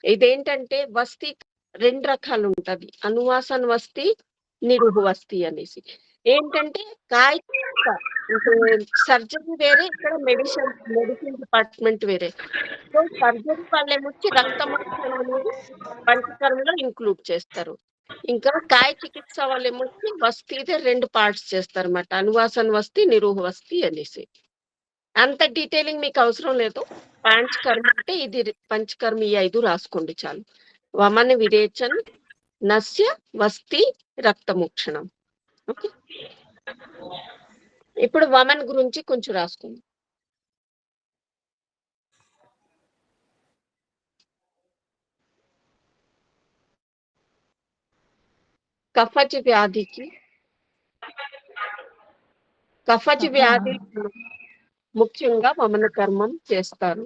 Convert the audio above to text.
ఇదేంటంటే వస్తీ 2 రకాలుంటది. అనువాసన వస్తీ, నిరుహ వస్తీ అనేసి. ఏంటంటే కాయ అంటే సర్జరీ వేరే, ఇక్కడ మెడిసిన్ డిపార్ట్‌మెంట్ వేరే. సో, సర్జరీ వాళ్ళేమొచ్చి రక్తమోక్షణ అనేది పంచకర్మలో ఇంక్లూడ్ చేస్తారు. ఇంకా కాయ చికిత్స వాళ్ళేమొచ్చి వస్తీదే 2 పార్ట్స్ చేస్తారన్నమాట. అనువాసన వస్తీ, నిరుహ వస్తీ అనేసి. అంత డీటెయిలింగ్ మీకవసరం లేదు. పంచకర్మ అంటే ఇది పంచకర్మ ఈ 5 రాసుకోండి చాలు. వమన విరేచన్, నస్య, వస్తీ, రక్తమోక్షణం. ఓకే. ఇప్పుడు వమన్ గురించి కొంచెం రాసుకుందాం. కఫజ వ్యాధికి ముఖ్యంగా వమన కర్మం చేస్తారు.